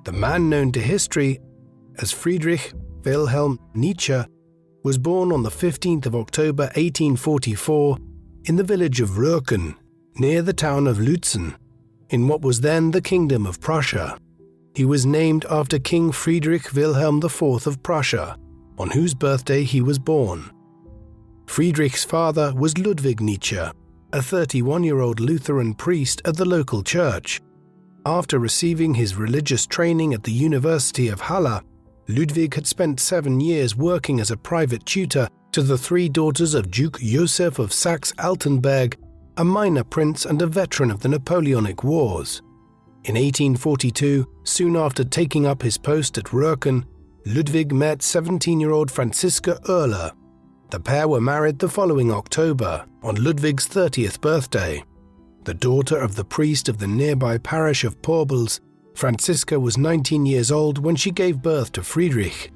The man known to history as Friedrich Wilhelm Nietzsche was born on the 15th of October 1844 in the village of Röhrken, near the town of Lützen, in what was then the Kingdom of Prussia. He was named after King Friedrich Wilhelm IV of Prussia, on whose birthday he was born. Friedrich's father was Ludwig Nietzsche, a 31-year-old Lutheran priest at the local church. After receiving his religious training at the University of Halle, Ludwig had spent 7 years working as a private tutor to the 3 daughters of Duke Joseph of Saxe-Altenburg, a minor prince and a veteran of the Napoleonic Wars. In 1842, soon after taking up his post at Röhrken, Ludwig met 17-year-old Franziska Oehler. The pair were married the following October, on Ludwig's 30th birthday. The daughter of the priest of the nearby parish of Porbels, Franziska was 19 years old when she gave birth to Friedrich.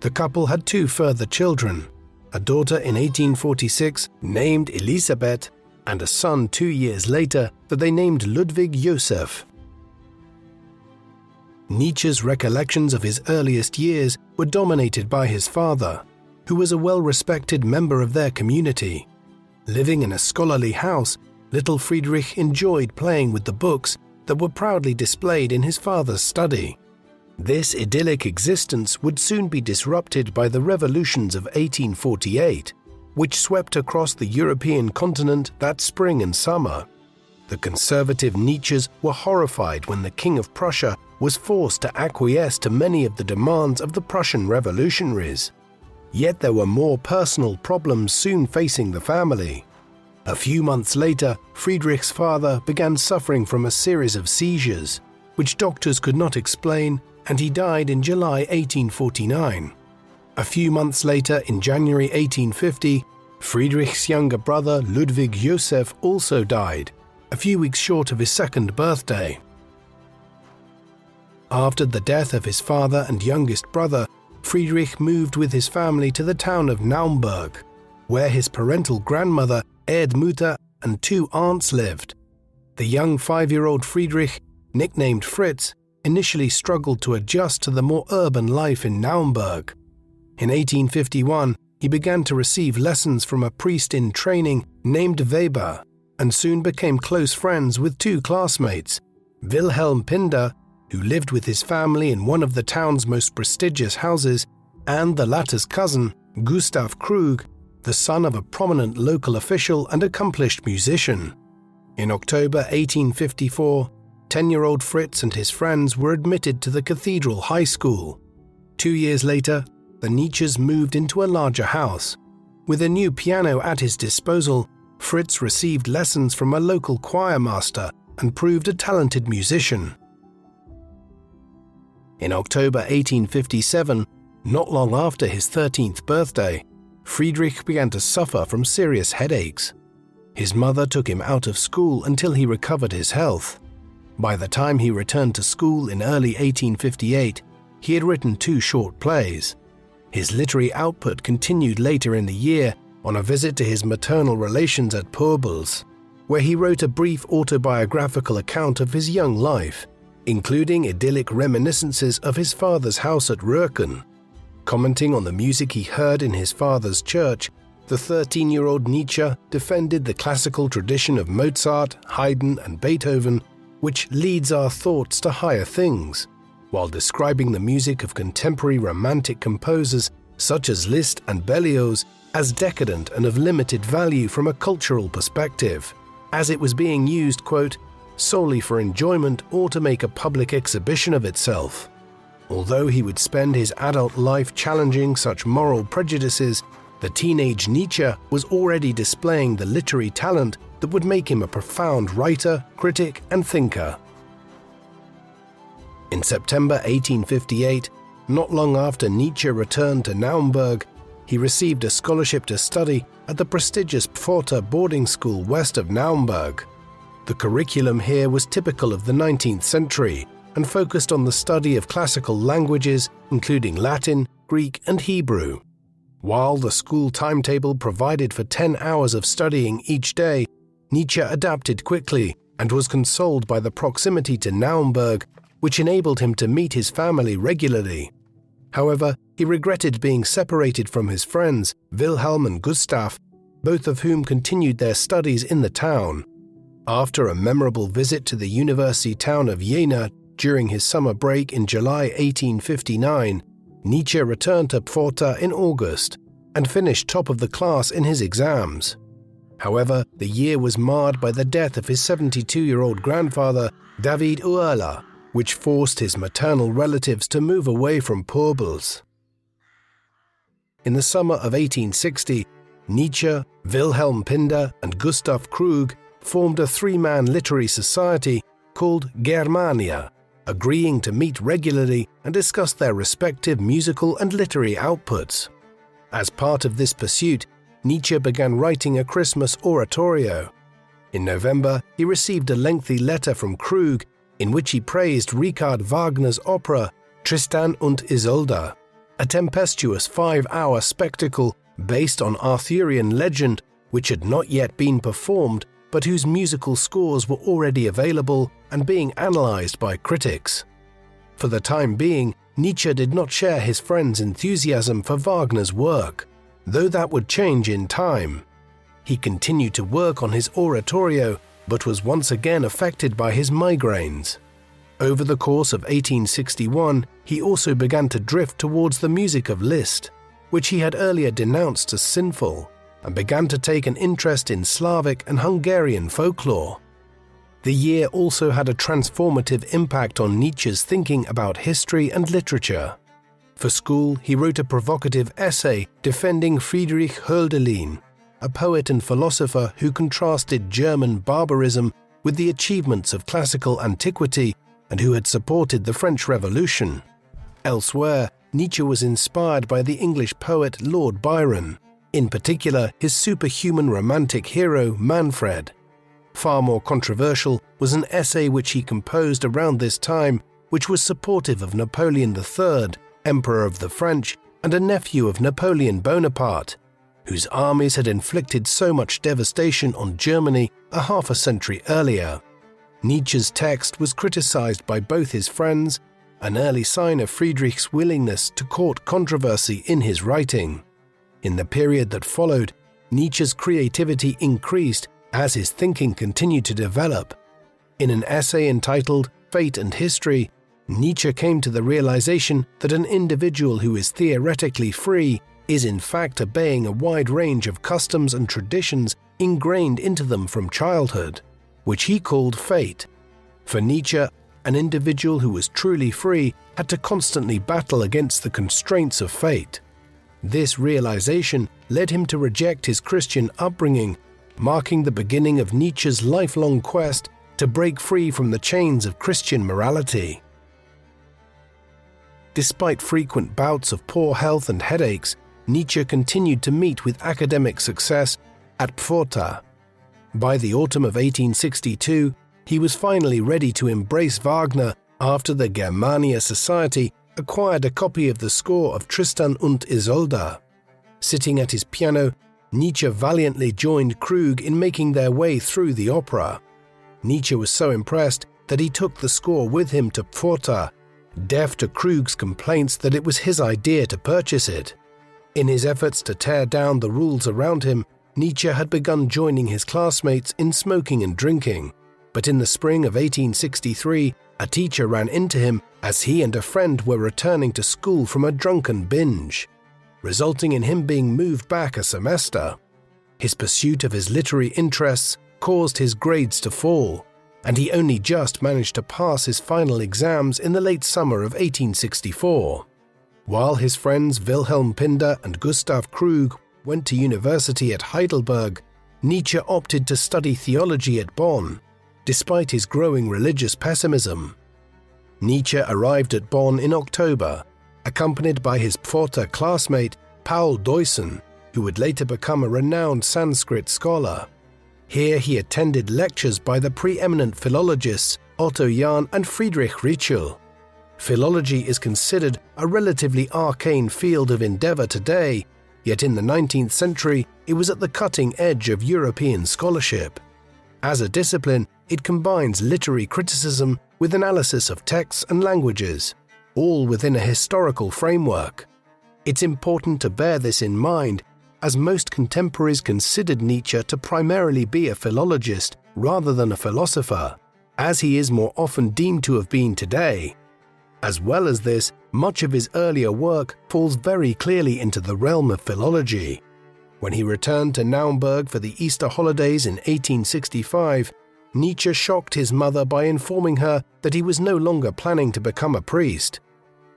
The couple had 2 further children, a daughter in 1846 named Elisabeth, and a son 2 years later that they named Ludwig Joseph. Nietzsche's recollections of his earliest years were dominated by his father, who was a well-respected member of their community. Living in a scholarly house, little Friedrich enjoyed playing with the books that were proudly displayed in his father's study. This idyllic existence would soon be disrupted by the revolutions of 1848, which swept across the European continent that spring and summer. The conservative Nietzsches were horrified when the King of Prussia was forced to acquiesce to many of the demands of the Prussian revolutionaries. Yet there were more personal problems soon facing the family. A few months later, Friedrich's father began suffering from a series of seizures, which doctors could not explain, and he died in July 1849. A few months later, in January 1850, Friedrich's younger brother Ludwig Joseph also died, a few weeks short of his 2nd birthday. After the death of his father and youngest brother, Friedrich moved with his family to the town of Naumburg, where his parental grandmother, Erdmutter, and 2 aunts lived. The young 5-year-old Friedrich, nicknamed Fritz, initially struggled to adjust to the more urban life in Naumburg. In 1851, he began to receive lessons from a priest in training named Weber, and soon became close friends with 2 classmates, Wilhelm Pinder, who lived with his family in one of the town's most prestigious houses, and the latter's cousin, Gustav Krug, the son of a prominent local official and accomplished musician. In October 1854, 10-year-old Fritz and his friends were admitted to the Cathedral High School. 2 years later, the Nietzsches moved into a larger house. With a new piano at his disposal, Fritz received lessons from a local choir master and proved a talented musician. In October 1857, not long after his 13th birthday, Friedrich began to suffer from serious headaches. His mother took him out of school until he recovered his health. By the time he returned to school in early 1858, he had written 2 short plays. His literary output continued later in the year on a visit to his maternal relations at Porbels, where he wrote a brief autobiographical account of his young life, including idyllic reminiscences of his father's house at Röhrken. Commenting on the music he heard in his father's church, the 13-year-old Nietzsche defended the classical tradition of Mozart, Haydn, and Beethoven, which leads our thoughts to higher things, while describing the music of contemporary romantic composers such as Liszt and Berlioz as decadent and of limited value from a cultural perspective, as it was being used, quote, solely for enjoyment or to make a public exhibition of itself. Although he would spend his adult life challenging such moral prejudices, the teenage Nietzsche was already displaying the literary talent that would make him a profound writer, critic, and thinker. In September 1858, not long after Nietzsche returned to Naumburg, he received a scholarship to study at the prestigious Pforta boarding school west of Naumburg. The curriculum here was typical of the 19th century and focused on the study of classical languages, including Latin, Greek, and Hebrew. While the school timetable provided for 10 hours of studying each day, Nietzsche adapted quickly and was consoled by the proximity to Naumburg, which enabled him to meet his family regularly. However, he regretted being separated from his friends, Wilhelm and Gustav, both of whom continued their studies in the town. After a memorable visit to the university town of Jena during his summer break in July 1859, Nietzsche returned to Pforta in August and finished top of the class in his exams. However, the year was marred by the death of his 72-year-old grandfather, David Uerler, which forced his maternal relatives to move away from Purbels. In the summer of 1860, Nietzsche, Wilhelm Pinder, and Gustav Krug formed a three-man literary society called Germania, agreeing to meet regularly and discuss their respective musical and literary outputs. As part of this pursuit, Nietzsche began writing a Christmas oratorio. In November, he received a lengthy letter from Krug in which he praised Richard Wagner's opera Tristan und Isolde, a tempestuous 5-hour spectacle based on Arthurian legend which had not yet been performed but whose musical scores were already available and being analyzed by critics. For the time being, Nietzsche did not share his friends' enthusiasm for Wagner's work, though that would change in time. He continued to work on his oratorio, but was once again affected by his migraines. Over the course of 1861, he also began to drift towards the music of Liszt, which he had earlier denounced as sinful, and began to take an interest in Slavic and Hungarian folklore. The year also had a transformative impact on Nietzsche's thinking about history and literature. For school, he wrote a provocative essay defending Friedrich Hölderlin, a poet and philosopher who contrasted German barbarism with the achievements of classical antiquity and who had supported the French Revolution. Elsewhere, Nietzsche was inspired by the English poet Lord Byron, in particular his superhuman romantic hero Manfred. Far more controversial was an essay which he composed around this time, which was supportive of Napoleon III, Emperor of the French, and a nephew of Napoleon Bonaparte, whose armies had inflicted so much devastation on Germany a half a century earlier. Nietzsche's text was criticized by both his friends, an early sign of Friedrich's willingness to court controversy in his writing. In the period that followed, Nietzsche's creativity increased as his thinking continued to develop. In an essay entitled Fate and History, Nietzsche came to the realization that an individual who is theoretically free is in fact obeying a wide range of customs and traditions ingrained into them from childhood, which he called fate. For Nietzsche, an individual who was truly free had to constantly battle against the constraints of fate. This realization led him to reject his Christian upbringing, marking the beginning of Nietzsche's lifelong quest to break free from the chains of Christian morality. Despite frequent bouts of poor health and headaches, Nietzsche continued to meet with academic success at Pforta. By the autumn of 1862, he was finally ready to embrace Wagner after the Germania Society acquired a copy of the score of Tristan und Isolde. Sitting at his piano, Nietzsche valiantly joined Krug in making their way through the opera. Nietzsche was so impressed that he took the score with him to Pforta, deaf to Krug's complaints that it was his idea to purchase it. In his efforts to tear down the rules around him, Nietzsche had begun joining his classmates in smoking and drinking. But in the spring of 1863, a teacher ran into him as he and a friend were returning to school from a drunken binge, resulting in him being moved back a semester. His pursuit of his literary interests caused his grades to fall, and he only just managed to pass his final exams in the late summer of 1864. While his friends Wilhelm Pinder and Gustav Krug went to university at Heidelberg, Nietzsche opted to study theology at Bonn, despite his growing religious pessimism. Nietzsche arrived at Bonn in October, accompanied by his Pforta classmate Paul Deussen, who would later become a renowned Sanskrit scholar. Here he attended lectures by the preeminent philologists Otto Jahn and Friedrich Ritschl. Philology is considered a relatively arcane field of endeavor today, yet in the 19th century it was at the cutting edge of European scholarship. As a discipline, It combines literary criticism with analysis of texts and languages, all within a historical framework. It's important to bear this in mind, as most contemporaries considered Nietzsche to primarily be a philologist rather than a philosopher, as he is more often deemed to have been today. As well as this, much of his earlier work falls very clearly into the realm of philology. When he returned to Naumburg for the Easter holidays in 1865, Nietzsche shocked his mother by informing her that he was no longer planning to become a priest.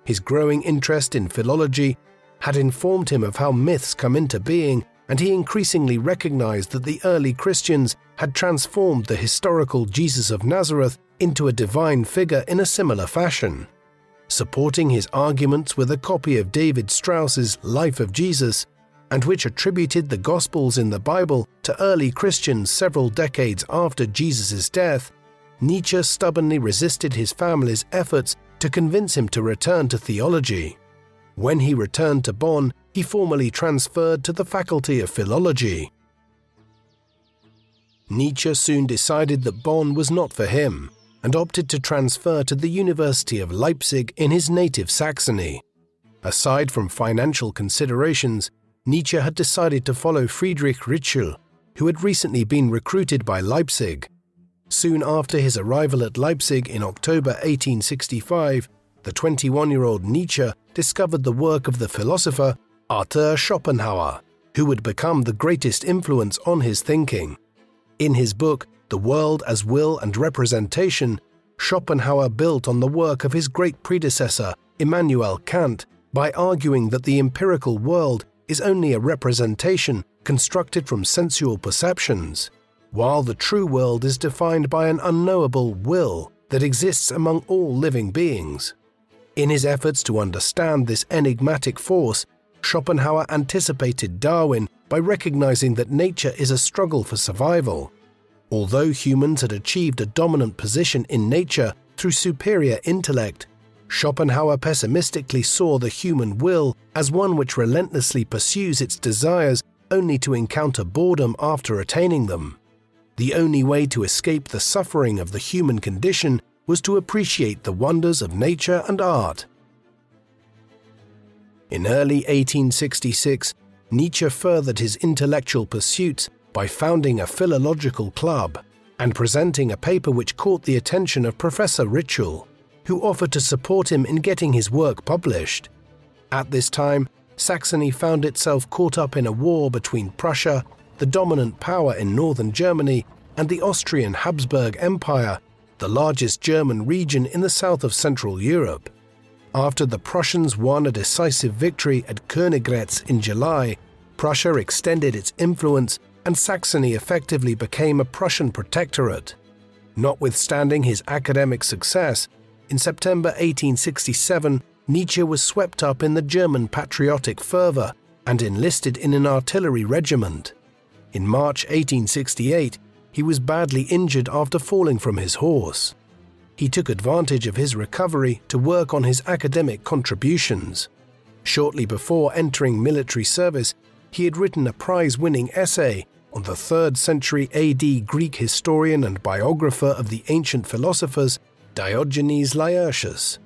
His growing interest in philology had informed him of how myths come into being, and he increasingly recognized that the early Christians had transformed the historical Jesus of Nazareth into a divine figure in a similar fashion. Supporting his arguments with a copy of David Strauss's Life of Jesus, and which attributed the Gospels in the Bible to early Christians several decades after Jesus' death, Nietzsche stubbornly resisted his family's efforts to convince him to return to theology. When he returned to Bonn, he formally transferred to the Faculty of Philology. Nietzsche soon decided that Bonn was not for him, and opted to transfer to the University of Leipzig in his native Saxony. Aside from financial considerations, Nietzsche had decided to follow Friedrich Ritschl, who had recently been recruited by Leipzig. Soon after his arrival at Leipzig in October 1865, the 21-year-old Nietzsche discovered the work of the philosopher Arthur Schopenhauer, who would become the greatest influence on his thinking. In his book, The World as Will and Representation, Schopenhauer built on the work of his great predecessor, Immanuel Kant, by arguing that the empirical world is only a representation constructed from sensual perceptions, while the true world is defined by an unknowable will that exists among all living beings. In his efforts to understand this enigmatic force, Schopenhauer anticipated Darwin by recognizing that nature is a struggle for survival. Although humans had achieved a dominant position in nature through superior intellect, Schopenhauer pessimistically saw the human will as one which relentlessly pursues its desires only to encounter boredom after attaining them. The only way to escape the suffering of the human condition was to appreciate the wonders of nature and art. In early 1866, Nietzsche furthered his intellectual pursuits by founding a philological club and presenting a paper which caught the attention of Professor Ritschl, who offered to support him in getting his work published. At this time, Saxony found itself caught up in a war between Prussia, the dominant power in northern Germany, and the Austrian Habsburg Empire, the largest German region in the south of Central Europe. After the Prussians won a decisive victory at Königgrätz in July, Prussia extended its influence and Saxony effectively became a Prussian protectorate. Notwithstanding his academic success, in September 1867, Nietzsche was swept up in the German patriotic fervor and enlisted in an artillery regiment. In March 1868, he was badly injured after falling from his horse. He took advantage of his recovery to work on his academic contributions. Shortly before entering military service, he had written a prize-winning essay on the 3rd century AD Greek historian and biographer of the ancient philosophers, Diogenes Laertius.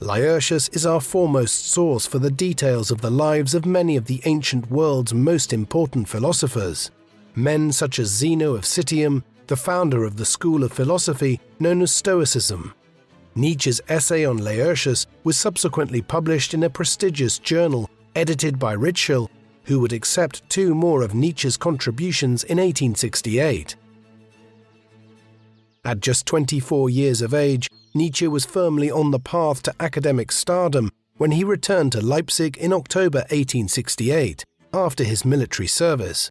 Laertius is our foremost source for the details of the lives of many of the ancient world's most important philosophers. Men such as Zeno of Citium, the founder of the school of philosophy known as Stoicism. Nietzsche's essay on Laertius was subsequently published in a prestigious journal edited by Ritschl, who would accept 2 more of Nietzsche's contributions in 1868. At just 24 years of age, Nietzsche was firmly on the path to academic stardom when he returned to Leipzig in October 1868, after his military service.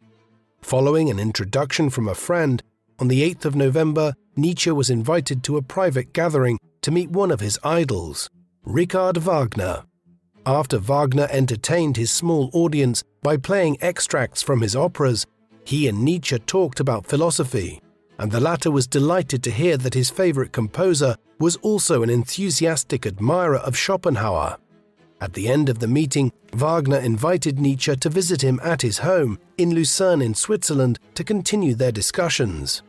Following an introduction from a friend, on the 8th of November, Nietzsche was invited to a private gathering to meet one of his idols, Richard Wagner. After Wagner entertained his small audience by playing extracts from his operas, he and Nietzsche talked about philosophy, and the latter was delighted to hear that his favorite composer was also an enthusiastic admirer of Schopenhauer. At the end of the meeting, Wagner invited Nietzsche to visit him at his home in Lucerne in Switzerland to continue their discussions.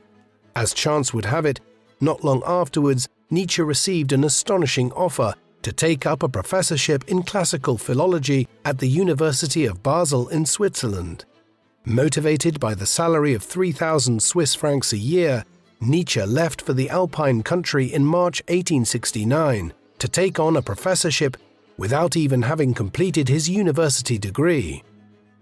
As chance would have it, not long afterwards, Nietzsche received an astonishing offer to take up a professorship in classical philology at the University of Basel in Switzerland. Motivated by the salary of 3,000 Swiss francs a year, Nietzsche left for the Alpine country in March 1869 to take on a professorship without even having completed his university degree.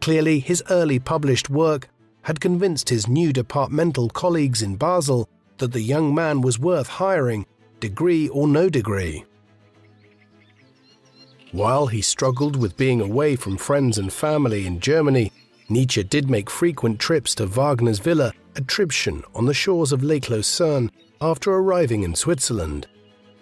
Clearly, his early published work had convinced his new departmental colleagues in Basel that the young man was worth hiring, degree or no degree. While he struggled with being away from friends and family in Germany, Nietzsche did make frequent trips to Wagner's villa at Tribschen on the shores of Lake Lucerne after arriving in Switzerland.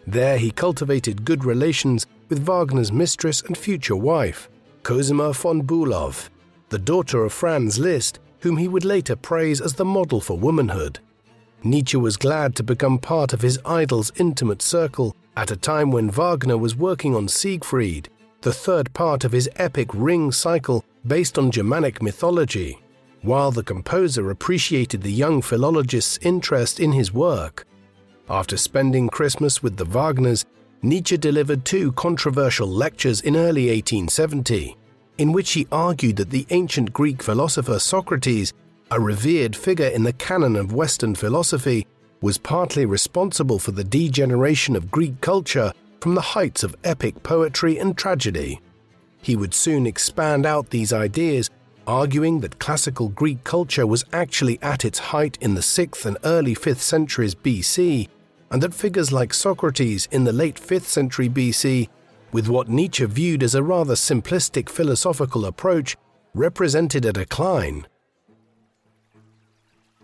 There he cultivated good relations with Wagner's mistress and future wife, Cosima von Bülow, the daughter of Franz Liszt, whom he would later praise as the model for womanhood. Nietzsche was glad to become part of his idol's intimate circle at a time when Wagner was working on Siegfried, the third part of his epic Ring cycle based on Germanic mythology, while the composer appreciated the young philologist's interest in his work. After spending Christmas with the Wagners, Nietzsche delivered two controversial lectures in early 1870, in which he argued that the ancient Greek philosopher Socrates, a revered figure in the canon of Western philosophy, was partly responsible for the degeneration of Greek culture from the heights of epic poetry and tragedy. He would soon expand out these ideas, arguing that classical Greek culture was actually at its height in the 6th and early 5th centuries BC, and that figures like Socrates in the late 5th century BC, with what Nietzsche viewed as a rather simplistic philosophical approach, represented a decline.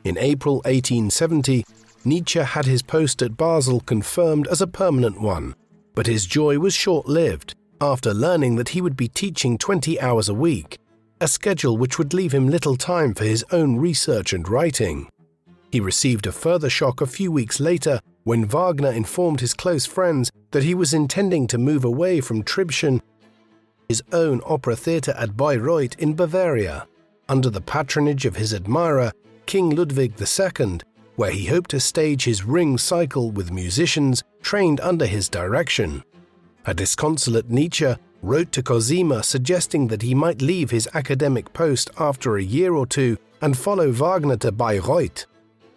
In April 1870, Nietzsche had his post at Basel confirmed as a permanent one, but his joy was short-lived after learning that he would be teaching 20 hours a week, a schedule which would leave him little time for his own research and writing. He received a further shock a few weeks later when Wagner informed his close friends that he was intending to move away from Tribschen, his own opera theatre at Bayreuth in Bavaria, under the patronage of his admirer, King Ludwig II, where he hoped to stage his Ring cycle with musicians trained under his direction. A disconsolate Nietzsche wrote to Cosima suggesting that he might leave his academic post after a year or two and follow Wagner to Bayreuth.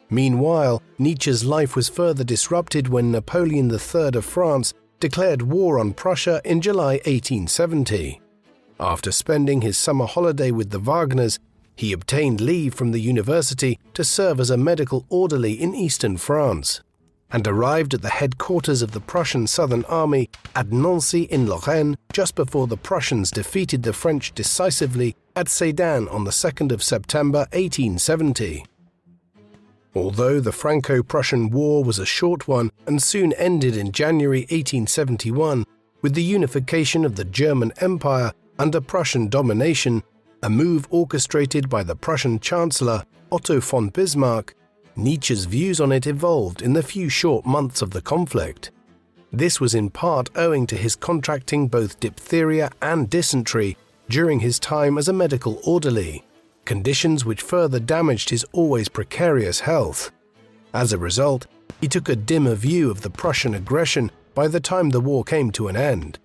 Meanwhile, Nietzsche's life was further disrupted when Napoleon III of France declared war on Prussia in July 1870. After spending his summer holiday with the Wagners, he obtained leave from the university to serve as a medical orderly in eastern France, and arrived at the headquarters of the Prussian Southern Army at Nancy in Lorraine just before the Prussians defeated the French decisively at Sedan on the 2nd of September 1870. Although the Franco-Prussian War was a short one and soon ended in January 1871 with the unification of the German Empire under Prussian domination, a move orchestrated by the Prussian Chancellor Otto von Bismarck, Nietzsche's views on it evolved in the few short months of the conflict. This was in part owing to his contracting both diphtheria and dysentery during his time as a medical orderly, conditions which further damaged his always precarious health. As a result, he took a dimmer view of the Prussian aggression by the time the war came to an end.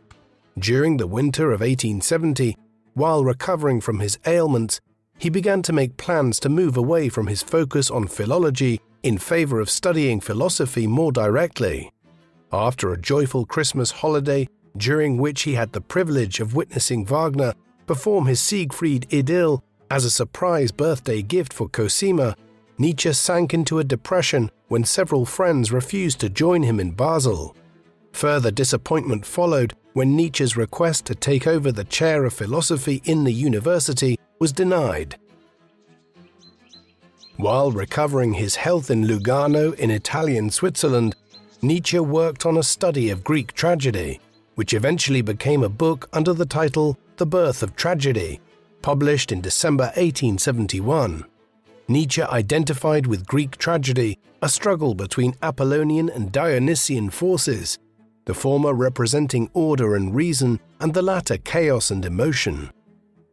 During the winter of 1870, while recovering from his ailments, he began to make plans to move away from his focus on philology in favor of studying philosophy more directly. After a joyful Christmas holiday, during which he had the privilege of witnessing Wagner perform his Siegfried idyll as a surprise birthday gift for Cosima, Nietzsche sank into a depression when several friends refused to join him in Basel. Further disappointment followed when Nietzsche's request to take over the chair of philosophy in the university was denied. While recovering his health in Lugano in Italian Switzerland, Nietzsche worked on a study of Greek tragedy, which eventually became a book under the title The Birth of Tragedy, published in December 1871. Nietzsche identified with Greek tragedy a struggle between Apollonian and Dionysian forces, the former representing order and reason, and the latter chaos and emotion.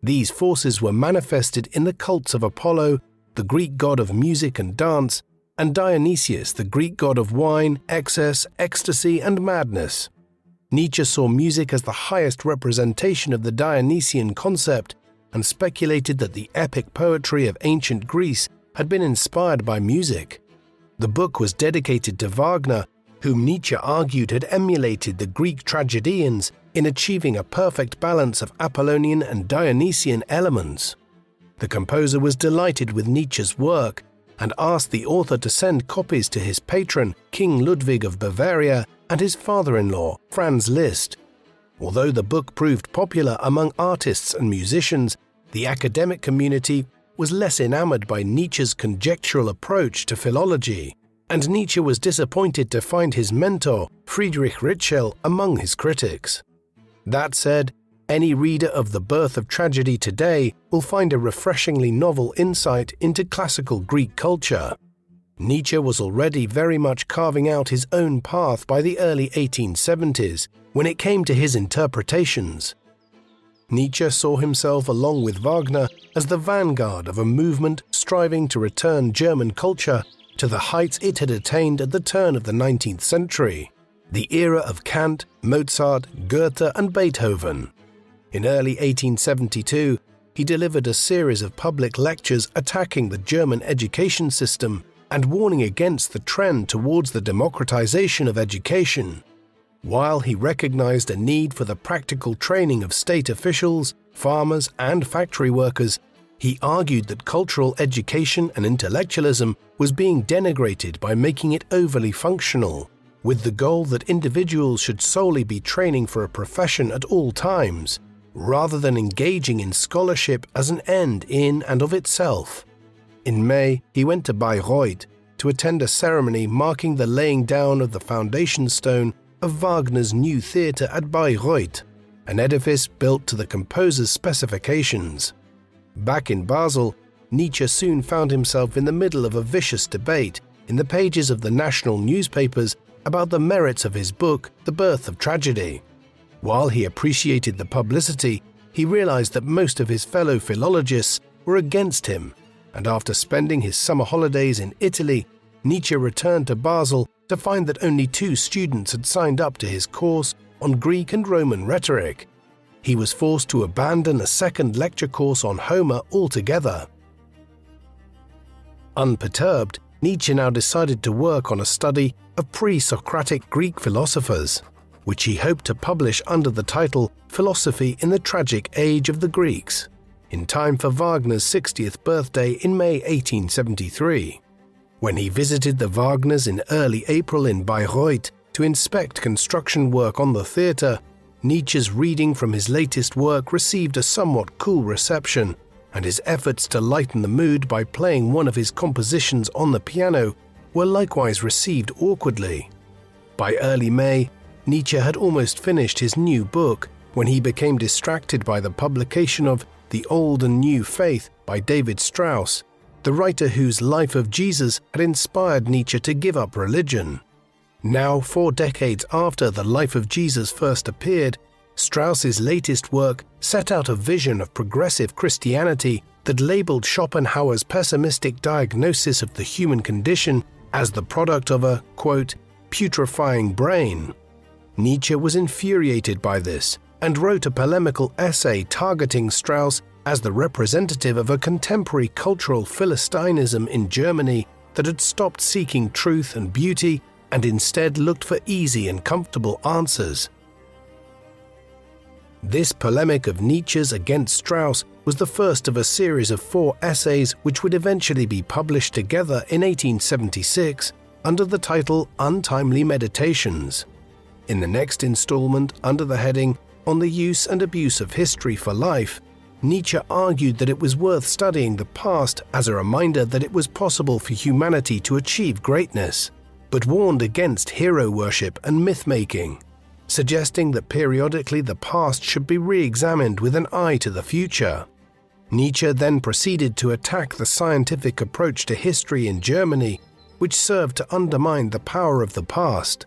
These forces were manifested in the cults of Apollo, the Greek god of music and dance, and Dionysius, the Greek god of wine, excess, ecstasy, and madness. Nietzsche saw music as the highest representation of the Dionysian concept and speculated that the epic poetry of ancient Greece had been inspired by music. The book was dedicated to Wagner, whom Nietzsche argued had emulated the Greek tragedians in achieving a perfect balance of Apollonian and Dionysian elements. The composer was delighted with Nietzsche's work and asked the author to send copies to his patron, King Ludwig of Bavaria, and his father-in-law, Franz Liszt. Although the book proved popular among artists and musicians, the academic community was less enamored by Nietzsche's conjectural approach to philology, and Nietzsche was disappointed to find his mentor, Friedrich Ritschl, among his critics. That said, any reader of The Birth of Tragedy today will find a refreshingly novel insight into classical Greek culture. Nietzsche was already very much carving out his own path by the early 1870s when it came to his interpretations. Nietzsche saw himself along with Wagner as the vanguard of a movement striving to return German culture to the heights it had attained at the turn of the 19th century, the era of Kant, Mozart, Goethe, and Beethoven. In early 1872, he delivered a series of public lectures attacking the German education system and warning against the trend towards the democratization of education. While he recognized a need for the practical training of state officials, farmers, and factory workers, he argued that cultural education and intellectualism was being denigrated by making it overly functional, with the goal that individuals should solely be training for a profession at all times, rather than engaging in scholarship as an end in and of itself. In May, he went to Bayreuth to attend a ceremony marking the laying down of the foundation stone of Wagner's new theatre at Bayreuth, an edifice built to the composer's specifications. Back in Basel, Nietzsche soon found himself in the middle of a vicious debate in the pages of the national newspapers about the merits of his book, The Birth of Tragedy. While he appreciated the publicity, he realized that most of his fellow philologists were against him, and after spending his summer holidays in Italy, Nietzsche returned to Basel to find that only 2 students had signed up to his course on Greek and Roman rhetoric. He was forced to abandon a second lecture course on Homer altogether. Unperturbed, Nietzsche now decided to work on a study of pre-Socratic Greek philosophers, which he hoped to publish under the title Philosophy in the Tragic Age of the Greeks, in time for Wagner's 60th birthday in May 1873. When he visited the Wagners in early April in Bayreuth to inspect construction work on the theatre, Nietzsche's reading from his latest work received a somewhat cool reception, and his efforts to lighten the mood by playing one of his compositions on the piano were likewise received awkwardly. By early May, Nietzsche had almost finished his new book when he became distracted by the publication of The Old and New Faith by David Strauss, the writer whose Life of Jesus had inspired Nietzsche to give up religion. Now, 4 decades after the Life of Jesus first appeared, Strauss's latest work set out a vision of progressive Christianity that labeled Schopenhauer's pessimistic diagnosis of the human condition as the product of a, quote, putrefying brain. Nietzsche was infuriated by this and wrote a polemical essay targeting Strauss as the representative of a contemporary cultural Philistinism in Germany that had stopped seeking truth and beauty and instead looked for easy and comfortable answers. This polemic of Nietzsche's against Strauss was the first of a series of 4 essays which would eventually be published together in 1876 under the title Untimely Meditations. In the next installment, under the heading On the Use and Abuse of History for Life, Nietzsche argued that it was worth studying the past as a reminder that it was possible for humanity to achieve greatness, but warned against hero worship and myth-making, suggesting that periodically the past should be re-examined with an eye to the future. Nietzsche then proceeded to attack the scientific approach to history in Germany, which served to undermine the power of the past.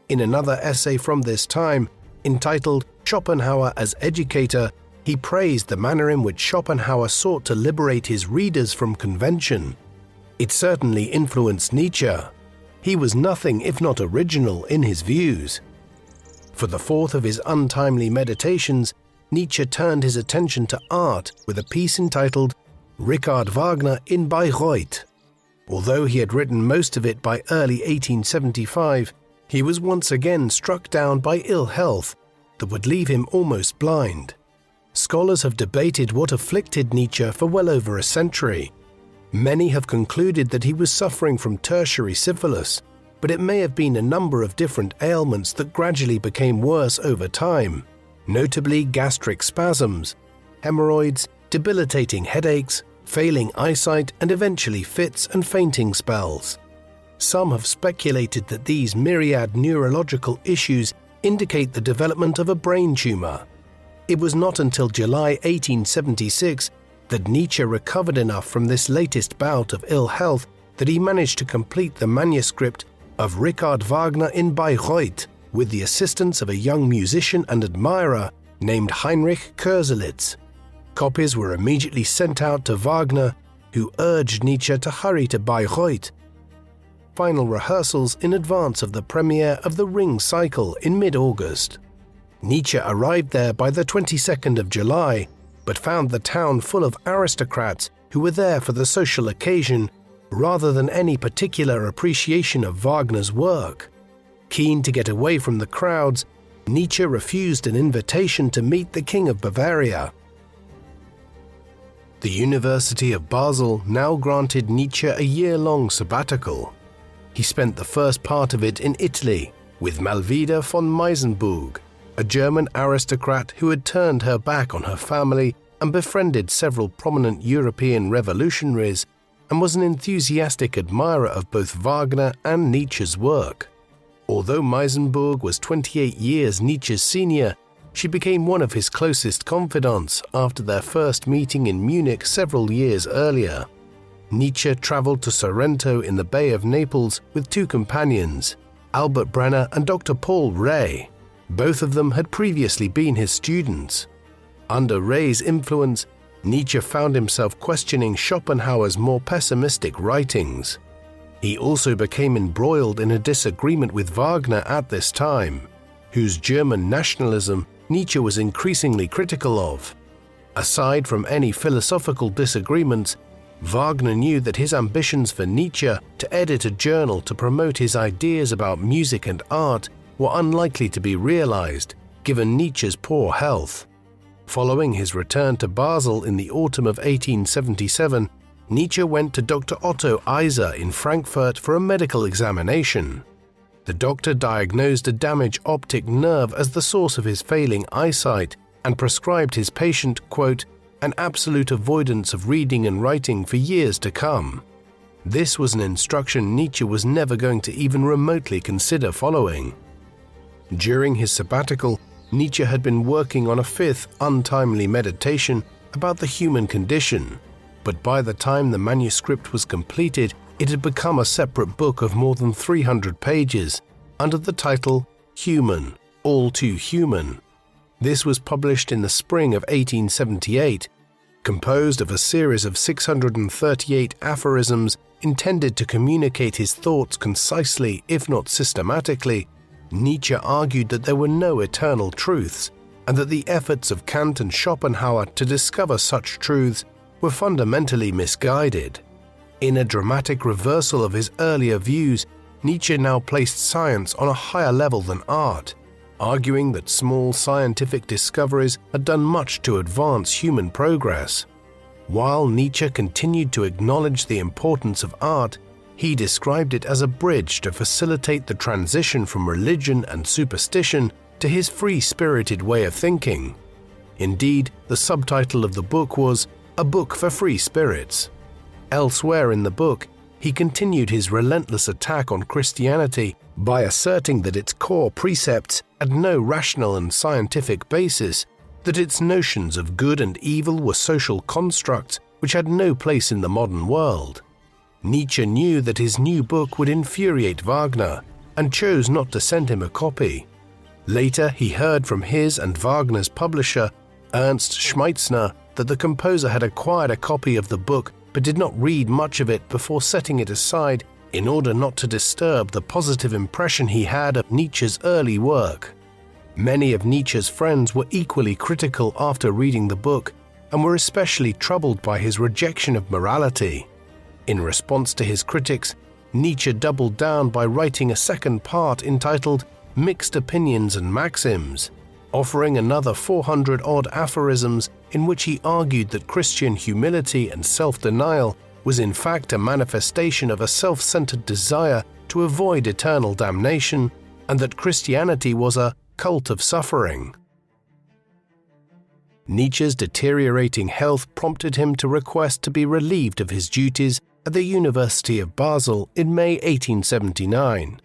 In another essay from this time, entitled Schopenhauer as Educator, he praised the manner in which Schopenhauer sought to liberate his readers from convention. It certainly influenced Nietzsche. He was nothing if not original in his views. For the fourth of his untimely meditations, Nietzsche turned his attention to art with a piece entitled Richard Wagner in Bayreuth. Although he had written most of it by early 1875, he was once again struck down by ill health that would leave him almost blind. Scholars have debated what afflicted Nietzsche for well over a century. Many have concluded that he was suffering from tertiary syphilis, but it may have been a number of different ailments that gradually became worse over time, notably gastric spasms, hemorrhoids, debilitating headaches, failing eyesight, and eventually fits and fainting spells. Some have speculated that these myriad neurological issues indicate the development of a brain tumor. It was not until July 1876 that Nietzsche recovered enough from this latest bout of ill health that he managed to complete the manuscript of Richard Wagner in Bayreuth with the assistance of a young musician and admirer named Heinrich Koselleck. Copies were immediately sent out to Wagner, who urged Nietzsche to hurry to Bayreuth. Final rehearsals in advance of the premiere of The Ring Cycle in mid-August. Nietzsche arrived there by the 22nd of July, but found the town full of aristocrats who were there for the social occasion rather than any particular appreciation of Wagner's work. Keen to get away from the crowds, Nietzsche refused an invitation to meet the King of Bavaria. The University of Basel now granted Nietzsche a year-long sabbatical. He spent the first part of it in Italy with Malvida von Meisenburg, a German aristocrat who had turned her back on her family and befriended several prominent European revolutionaries, and was an enthusiastic admirer of both Wagner and Nietzsche's work. Although Meisenburg was 28 years Nietzsche's senior, she became one of his closest confidants after their first meeting in Munich several years earlier. Nietzsche traveled to Sorrento in the Bay of Naples with two companions, Albert Brenner and Dr. Paul Rey. Both of them had previously been his students. Under Rey's influence, Nietzsche found himself questioning Schopenhauer's more pessimistic writings. He also became embroiled in a disagreement with Wagner at this time, whose German nationalism Nietzsche was increasingly critical of. Aside from any philosophical disagreements, Wagner knew that his ambitions for Nietzsche to edit a journal to promote his ideas about music and art were unlikely to be realized, given Nietzsche's poor health. Following his return to Basel in the autumn of 1877, Nietzsche went to Dr. Otto Eiser in Frankfurt for a medical examination. The doctor diagnosed a damaged optic nerve as the source of his failing eyesight and prescribed his patient, quote, an absolute avoidance of reading and writing for years to come. This was an instruction Nietzsche was never going to even remotely consider following. During his sabbatical, Nietzsche had been working on a fifth untimely meditation about the human condition, but by the time the manuscript was completed, it had become a separate book of more than 300 pages, under the title Human, All Too Human. This was published in the spring of 1878, composed of a series of 638 aphorisms intended to communicate his thoughts concisely, if not systematically. Nietzsche argued that there were no eternal truths, and that the efforts of Kant and Schopenhauer to discover such truths were fundamentally misguided. In a dramatic reversal of his earlier views, Nietzsche now placed science on a higher level than art, arguing that small scientific discoveries had done much to advance human progress. While Nietzsche continued to acknowledge the importance of art, he described it as a bridge to facilitate the transition from religion and superstition to his free-spirited way of thinking. Indeed, the subtitle of the book was A Book for Free Spirits. Elsewhere in the book, he continued his relentless attack on Christianity by asserting that its core precepts had no rational and scientific basis, that its notions of good and evil were social constructs which had no place in the modern world. Nietzsche knew that his new book would infuriate Wagner and chose not to send him a copy. Later, he heard from his and Wagner's publisher, Ernst Schmeitzner, that the composer had acquired a copy of the book but did not read much of it before setting it aside in order not to disturb the positive impression he had of Nietzsche's early work. Many of Nietzsche's friends were equally critical after reading the book and were especially troubled by his rejection of morality. In response to his critics, Nietzsche doubled down by writing a second part entitled Mixed Opinions and Maxims, offering another 400-odd aphorisms in which he argued that Christian humility and self-denial was in fact a manifestation of a self-centered desire to avoid eternal damnation, and that Christianity was a cult of suffering. Nietzsche's deteriorating health prompted him to request to be relieved of his duties at the University of Basel in May 1879.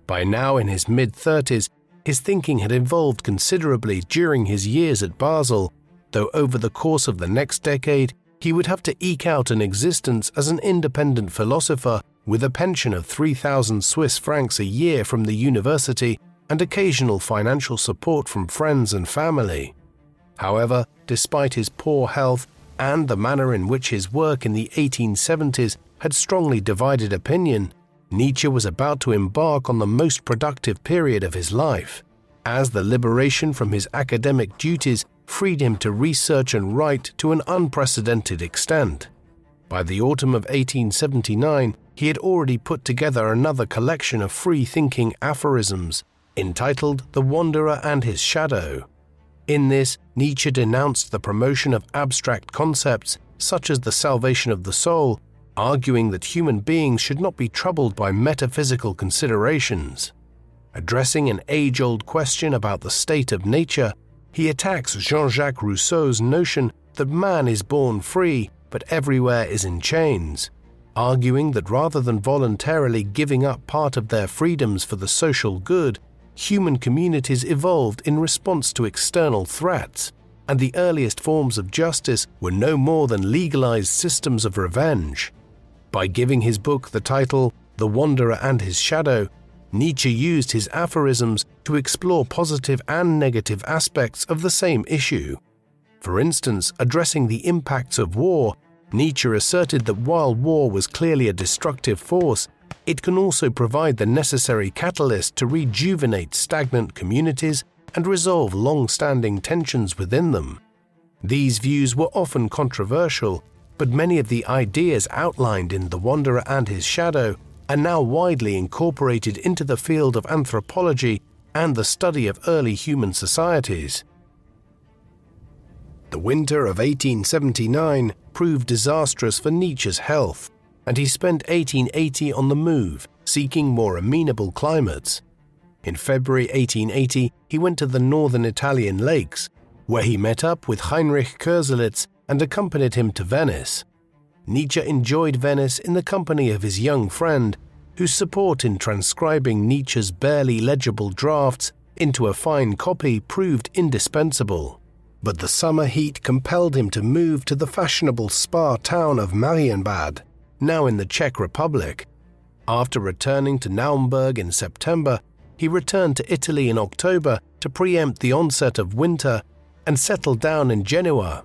By now in his mid-30s, his thinking had evolved considerably during his years at Basel, though over the course of the next decade he would have to eke out an existence as an independent philosopher with a pension of 3,000 Swiss francs a year from the university and occasional financial support from friends and family. However, despite his poor health and the manner in which his work in the 1870s had strongly divided opinion, Nietzsche was about to embark on the most productive period of his life, as the liberation from his academic duties freed him to research and write to an unprecedented extent. By the autumn of 1879, he had already put together another collection of free-thinking aphorisms entitled The Wanderer and His Shadow. In this, Nietzsche denounced the promotion of abstract concepts such as the salvation of the soul, arguing that human beings should not be troubled by metaphysical considerations. Addressing an age-old question about the state of nature, he attacks Jean-Jacques Rousseau's notion that man is born free but everywhere is in chains, arguing that rather than voluntarily giving up part of their freedoms for the social good, human communities evolved in response to external threats, and the earliest forms of justice were no more than legalized systems of revenge. By giving his book the title The Wanderer and His Shadow, Nietzsche used his aphorisms to explore positive and negative aspects of the same issue. For instance, addressing the impacts of war, Nietzsche asserted that while war was clearly a destructive force, it can also provide the necessary catalyst to rejuvenate stagnant communities and resolve long-standing tensions within them. These views were often controversial, but many of the ideas outlined in The Wanderer and His Shadow are now widely incorporated into the field of anthropology and the study of early human societies. The winter of 1879 proved disastrous for Nietzsche's health, and he spent 1880 on the move, seeking more amenable climates. In February 1880, he went to the northern Italian lakes, where he met up with Heinrich Koselleck and accompanied him to Venice. Nietzsche enjoyed Venice in the company of his young friend, whose support in transcribing Nietzsche's barely legible drafts into a fine copy proved indispensable. But the summer heat compelled him to move to the fashionable spa town of Marienbad, now in the Czech Republic. After returning to Naumburg in September, he returned to Italy in October to preempt the onset of winter and settled down in Genoa.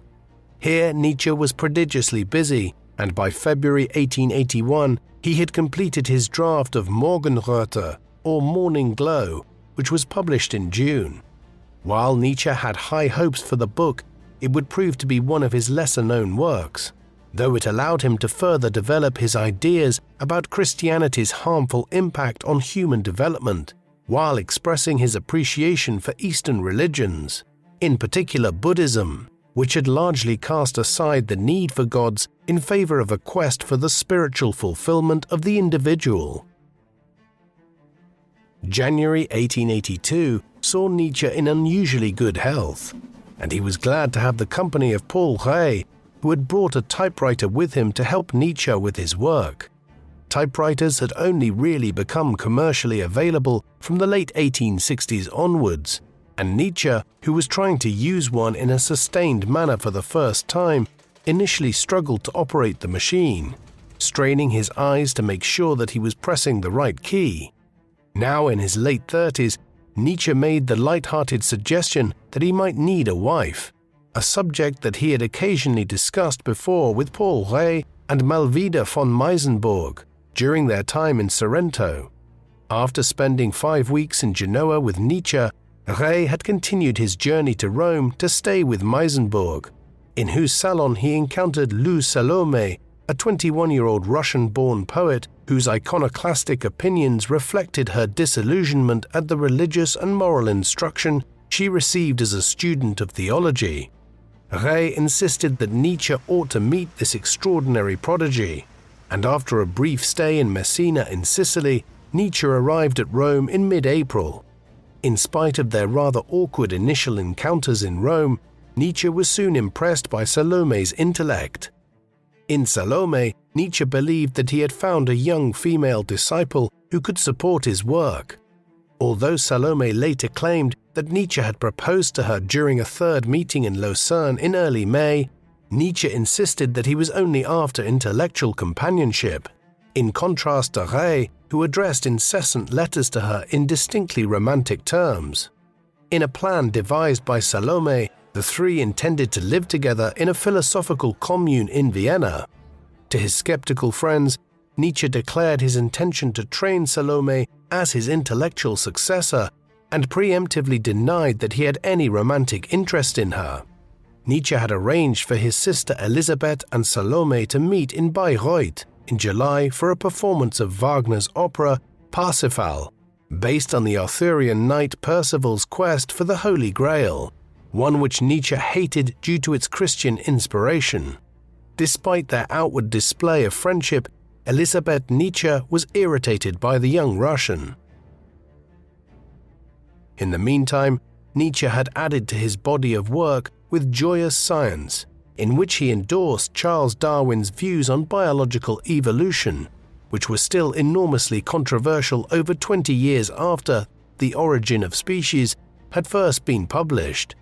Here Nietzsche was prodigiously busy, and by February 1881 he had completed his draft of Morgenröte, or Morning Glow, which was published in June. While Nietzsche had high hopes for the book, it would prove to be one of his lesser-known works, though it allowed him to further develop his ideas about Christianity's harmful impact on human development, while expressing his appreciation for Eastern religions, in particular Buddhism, which had largely cast aside the need for gods in favor of a quest for the spiritual fulfillment of the individual. January 1882 saw Nietzsche in unusually good health, and he was glad to have the company of Paul Rée, who had brought a typewriter with him to help Nietzsche with his work. Typewriters had only really become commercially available from the late 1860s onwards, and Nietzsche, who was trying to use one in a sustained manner for the first time, initially struggled to operate the machine, straining his eyes to make sure that he was pressing the right key. Now in his late 30s, Nietzsche made the light-hearted suggestion that he might need a wife, a subject that he had occasionally discussed before with Paul Rée and Malvida von Meisenburg during their time in Sorrento. After spending 5 weeks in Genoa with Nietzsche, Rey had continued his journey to Rome to stay with Meisenburg, in whose salon he encountered Lou Salome, a 21-year-old Russian-born poet whose iconoclastic opinions reflected her disillusionment at the religious and moral instruction she received as a student of theology. Rey insisted that Nietzsche ought to meet this extraordinary prodigy, and after a brief stay in Messina in Sicily, Nietzsche arrived at Rome in mid-April. In spite of their rather awkward initial encounters in Rome, Nietzsche was soon impressed by Salome's intellect. In Salome, Nietzsche believed that he had found a young female disciple who could support his work. Although Salome later claimed that Nietzsche had proposed to her during a third meeting in Lausanne in early May, Nietzsche insisted that he was only after intellectual companionship, in contrast to Rey, who addressed incessant letters to her in distinctly romantic terms. In a plan devised by Salome, the three intended to live together in a philosophical commune in Vienna. To his skeptical friends, Nietzsche declared his intention to train Salome as his intellectual successor and preemptively denied that he had any romantic interest in her. Nietzsche had arranged for his sister Elisabeth and Salome to meet in Bayreuth in July for a performance of Wagner's opera Parsifal, based on the Arthurian knight Percival's quest for the Holy Grail, one which Nietzsche hated due to its Christian inspiration. Despite their outward display of friendship, Elisabeth Nietzsche was irritated by the young Russian. In the meantime, Nietzsche had added to his body of work with Joyous Science, in which he endorsed Charles Darwin's views on biological evolution, which were still enormously controversial over 20 years after The Origin of Species had first been published.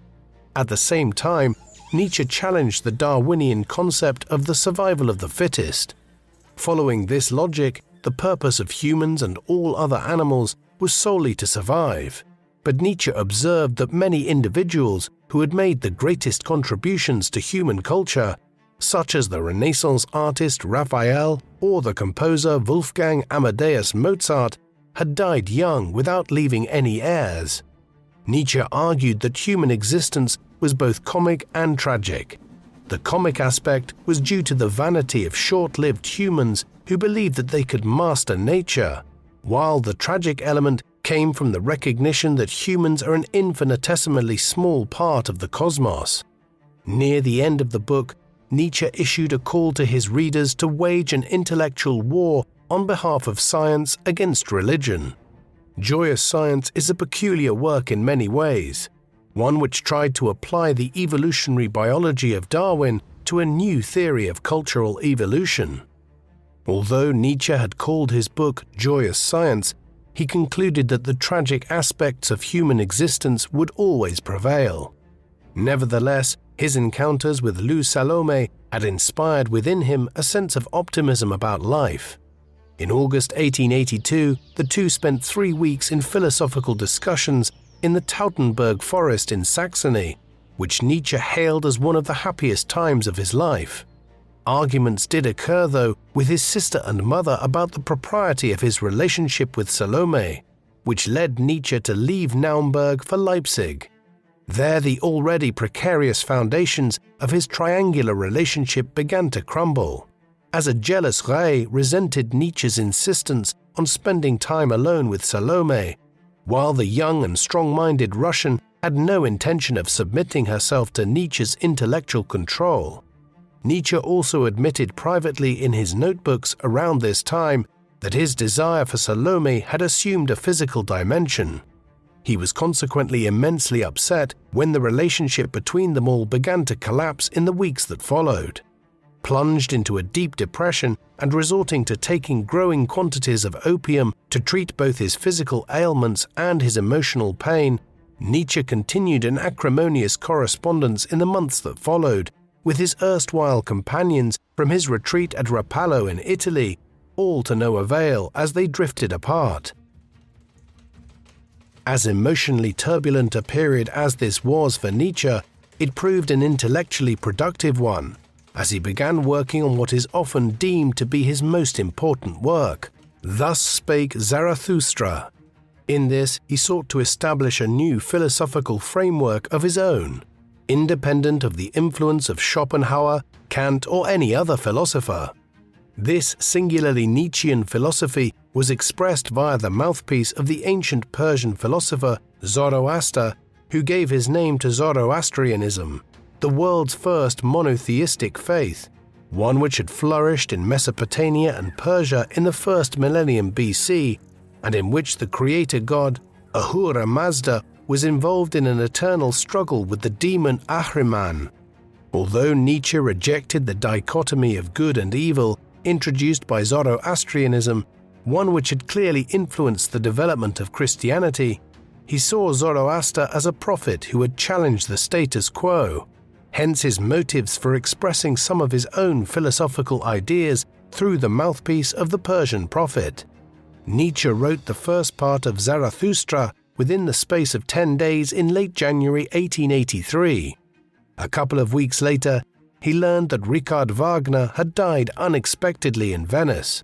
At the same time, Nietzsche challenged the Darwinian concept of the survival of the fittest. Following this logic, the purpose of humans and all other animals was solely to survive. But Nietzsche observed that many individuals who had made the greatest contributions to human culture, such as the Renaissance artist Raphael or the composer Wolfgang Amadeus Mozart, had died young without leaving any heirs. Nietzsche argued that human existence was both comic and tragic. The comic aspect was due to the vanity of short-lived humans who believed that they could master nature, while the tragic element came from the recognition that humans are an infinitesimally small part of the cosmos. Near the end of the book, Nietzsche issued a call to his readers to wage an intellectual war on behalf of science against religion. Joyous Science is a peculiar work in many ways, one which tried to apply the evolutionary biology of Darwin to a new theory of cultural evolution. Although Nietzsche had called his book Joyous Science, he concluded that the tragic aspects of human existence would always prevail. Nevertheless, his encounters with Lou Salome had inspired within him a sense of optimism about life. In August 1882, the two spent 3 weeks in philosophical discussions in the Tautenberg forest in Saxony, which Nietzsche hailed as one of the happiest times of his life. Arguments did occur, though, with his sister and mother about the propriety of his relationship with Salome, which led Nietzsche to leave Naumburg for Leipzig. There, the already precarious foundations of his triangular relationship began to crumble, as a jealous Rey resented Nietzsche's insistence on spending time alone with Salome, while the young and strong-minded Russian had no intention of submitting herself to Nietzsche's intellectual control. Nietzsche also admitted privately in his notebooks around this time that his desire for Salome had assumed a physical dimension. He was consequently immensely upset when the relationship between them all began to collapse in the weeks that followed. Plunged into a deep depression and resorting to taking growing quantities of opium to treat both his physical ailments and his emotional pain, Nietzsche continued an acrimonious correspondence in the months that followed with his erstwhile companions from his retreat at Rapallo in Italy, all to no avail as they drifted apart. As emotionally turbulent a period as this was for Nietzsche, it proved an intellectually productive one. as he began working on what is often deemed to be his most important work, Thus Spake Zarathustra. In this, he sought to establish a new philosophical framework of his own, independent of the influence of Schopenhauer, Kant, or any other philosopher. This singularly Nietzschean philosophy was expressed via the mouthpiece of the ancient Persian philosopher Zoroaster, who gave his name to Zoroastrianism, the world's first monotheistic faith, one which had flourished in Mesopotamia and Persia in the first millennium BC, and in which the creator god, Ahura Mazda, was involved in an eternal struggle with the demon Ahriman. Although Nietzsche rejected the dichotomy of good and evil introduced by Zoroastrianism, one which had clearly influenced the development of Christianity, he saw Zoroaster as a prophet who had challenged the status quo, hence his motives for expressing some of his own philosophical ideas through the mouthpiece of the Persian prophet. Nietzsche wrote the first part of Zarathustra within the space of 10 days in late January 1883. A couple of weeks later, he learned that Richard Wagner had died unexpectedly in Venice.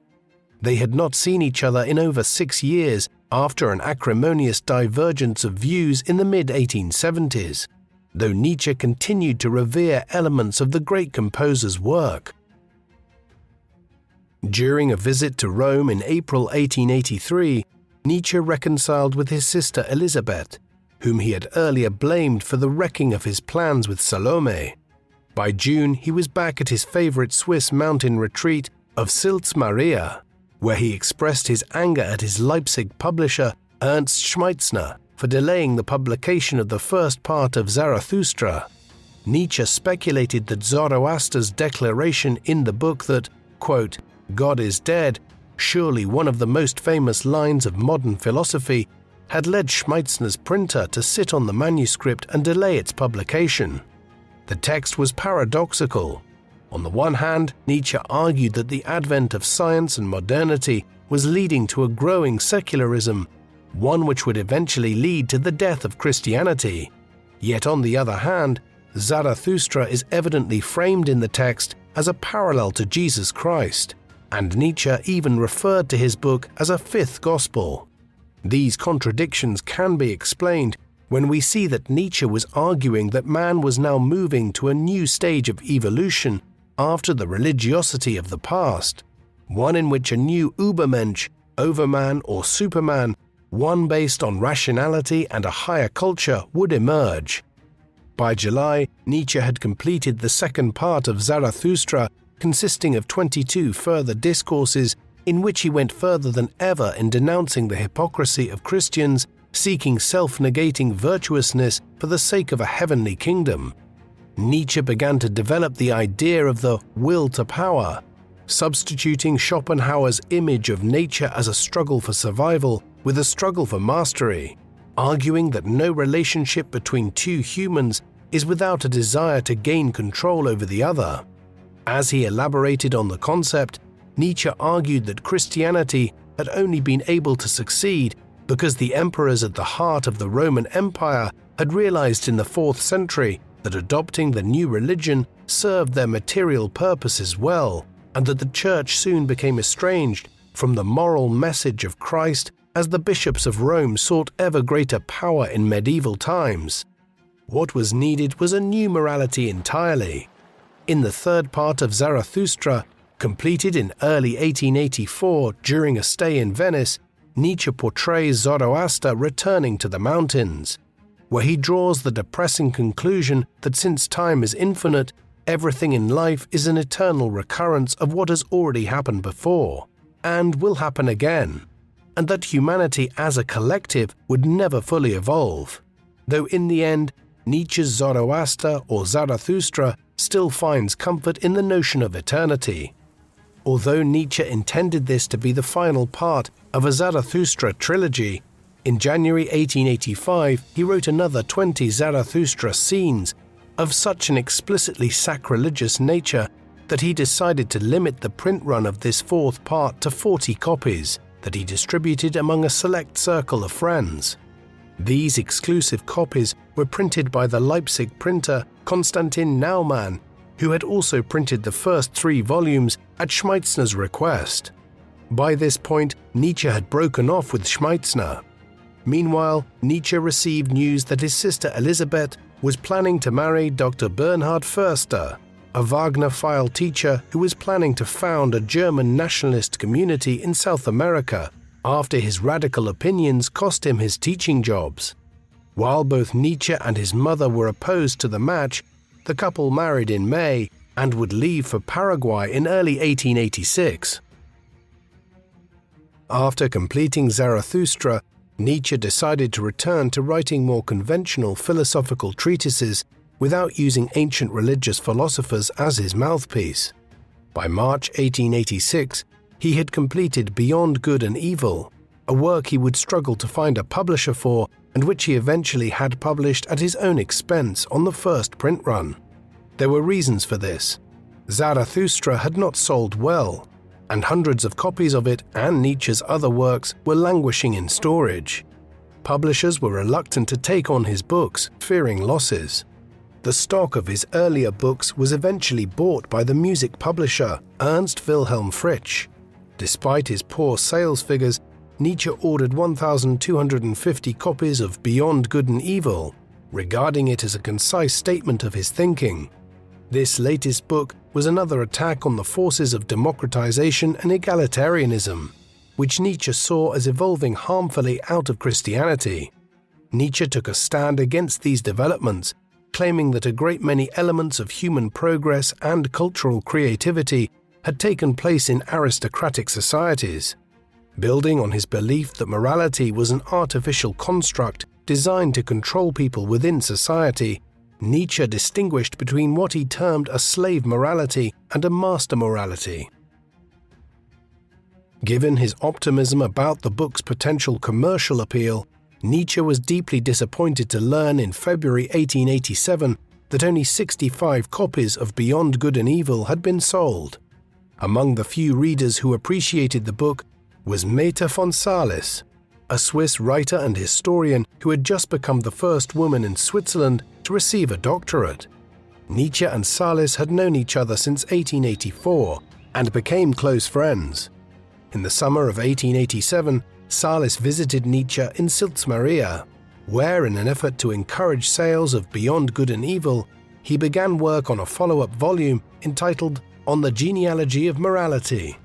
They had not seen each other in over 6 years after an acrimonious divergence of views in the mid-1870s, though Nietzsche continued to revere elements of the great composer's work. During a visit to Rome in April 1883, Nietzsche reconciled with his sister Elizabeth, whom he had earlier blamed for the wrecking of his plans with Salome. By June, he was back at his favorite Swiss mountain retreat of Sils Maria, where he expressed his anger at his Leipzig publisher Ernst Schmeitzner for delaying the publication of the first part of Zarathustra. Nietzsche speculated that Zoroaster's declaration in the book that, quote, "God is dead," surely one of the most famous lines of modern philosophy, had led Schmeitzner's printer to sit on the manuscript and delay its publication. The text was paradoxical. On the one hand, Nietzsche argued that the advent of science and modernity was leading to a growing secularism, one which would eventually lead to the death of Christianity. Yet on the other hand, Zarathustra is evidently framed in the text as a parallel to Jesus Christ, and Nietzsche even referred to his book as a fifth gospel. These contradictions can be explained when we see that Nietzsche was arguing that man was now moving to a new stage of evolution after the religiosity of the past, one in which a new Übermensch, Overman or Superman, one based on rationality and a higher culture, would emerge. By July, Nietzsche had completed the second part of Zarathustra, consisting of 22 further discourses in which he went further than ever in denouncing the hypocrisy of Christians seeking self-negating virtuousness for the sake of a heavenly kingdom. Nietzsche began to develop the idea of the will to power, substituting Schopenhauer's image of nature as a struggle for survival with a struggle for mastery, arguing that no relationship between two humans is without a desire to gain control over the other. As he elaborated on the concept, Nietzsche argued that Christianity had only been able to succeed because the emperors at the heart of the Roman Empire had realized in the 4th century that adopting the new religion served their material purposes well, and that the Church soon became estranged from the moral message of Christ as the bishops of Rome sought ever greater power in medieval times. What was needed was a new morality entirely. In the third part of Zarathustra, completed in early 1884 during a stay in Venice, Nietzsche portrays Zoroaster returning to the mountains, where he draws the depressing conclusion that since time is infinite, everything in life is an eternal recurrence of what has already happened before, and will happen again, and that humanity as a collective would never fully evolve, though in the end, Nietzsche's Zoroaster or Zarathustra still finds comfort in the notion of eternity. Although Nietzsche intended this to be the final part of a Zarathustra trilogy, in January 1885 he wrote another 20 Zarathustra scenes of such an explicitly sacrilegious nature that he decided to limit the print run of this fourth part to 40 copies that he distributed among a select circle of friends. These exclusive copies were printed by the Leipzig printer Konstantin Naumann who had also printed the first 3 volumes at Schmeitzner's request. By this point, Nietzsche had broken off with Schmeitzner. Meanwhile, Nietzsche received news that his sister Elisabeth was planning to marry Dr. Bernhard Förster, a Wagner-file teacher who was planning to found a German nationalist community in South America after his radical opinions cost him his teaching jobs. While both Nietzsche and his mother were opposed to the match, the couple married in May and would leave for Paraguay in early 1886. After completing Zarathustra, Nietzsche decided to return to writing more conventional philosophical treatises without using ancient religious philosophers as his mouthpiece. By March 1886, he had completed Beyond Good and Evil, a work he would struggle to find a publisher for and which he eventually had published at his own expense on the first print run. There were reasons for this. Zarathustra had not sold well, and hundreds of copies of it and Nietzsche's other works were languishing in storage. Publishers were reluctant to take on his books, fearing losses. The stock of his earlier books was eventually bought by the music publisher Ernst Wilhelm Fritsch. Despite his poor sales figures, Nietzsche ordered 1,250 copies of Beyond Good and Evil, regarding it as a concise statement of his thinking. This latest book was another attack on the forces of democratization and egalitarianism, which Nietzsche saw as evolving harmfully out of Christianity. Nietzsche took a stand against these developments, claiming that a great many elements of human progress and cultural creativity had taken place in aristocratic societies. Building on his belief that morality was an artificial construct designed to control people within society, Nietzsche distinguished between what he termed a slave morality and a master morality. Given his optimism about the book's potential commercial appeal, Nietzsche was deeply disappointed to learn in February 1887 that only 65 copies of Beyond Good and Evil had been sold. Among the few readers who appreciated the book was Meta von Salis, a Swiss writer and historian who had just become the first woman in Switzerland to receive a doctorate. Nietzsche and Salis had known each other since 1884 and became close friends. In the summer of 1887, Salis visited Nietzsche in Silzmaria, where, in an effort to encourage sales of Beyond Good and Evil, he began work on a follow-up volume entitled On the Genealogy of Morality.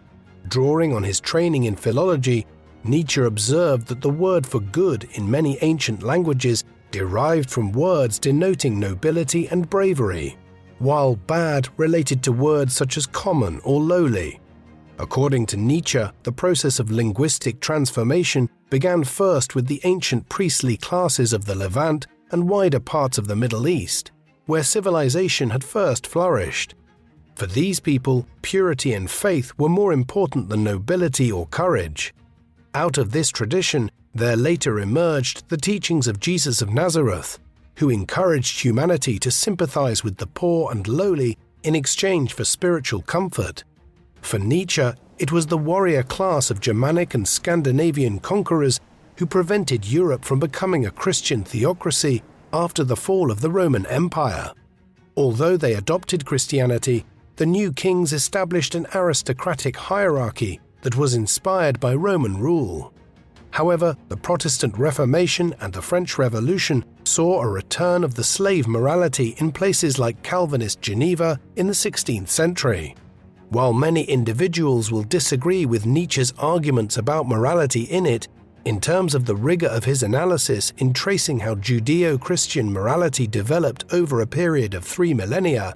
Drawing on his training in philology, Nietzsche observed that the word for good in many ancient languages derived from words denoting nobility and bravery, while bad related to words such as common or lowly. According to Nietzsche, the process of linguistic transformation began first with the ancient priestly classes of the Levant and wider parts of the Middle East, where civilization had first flourished. For these people, purity and faith were more important than nobility or courage. Out of this tradition, there later emerged the teachings of Jesus of Nazareth, who encouraged humanity to sympathize with the poor and lowly in exchange for spiritual comfort. For Nietzsche, it was the warrior class of Germanic and Scandinavian conquerors who prevented Europe from becoming a Christian theocracy after the fall of the Roman Empire. Although they adopted Christianity, the new kings established an aristocratic hierarchy that was inspired by Roman rule. However, the Protestant Reformation and the French Revolution saw a return of the slave morality in places like Calvinist Geneva in the 16th century. While many individuals will disagree with Nietzsche's arguments about morality in it, in terms of the rigor of his analysis in tracing how Judeo-Christian morality developed over a period of 3 millennia,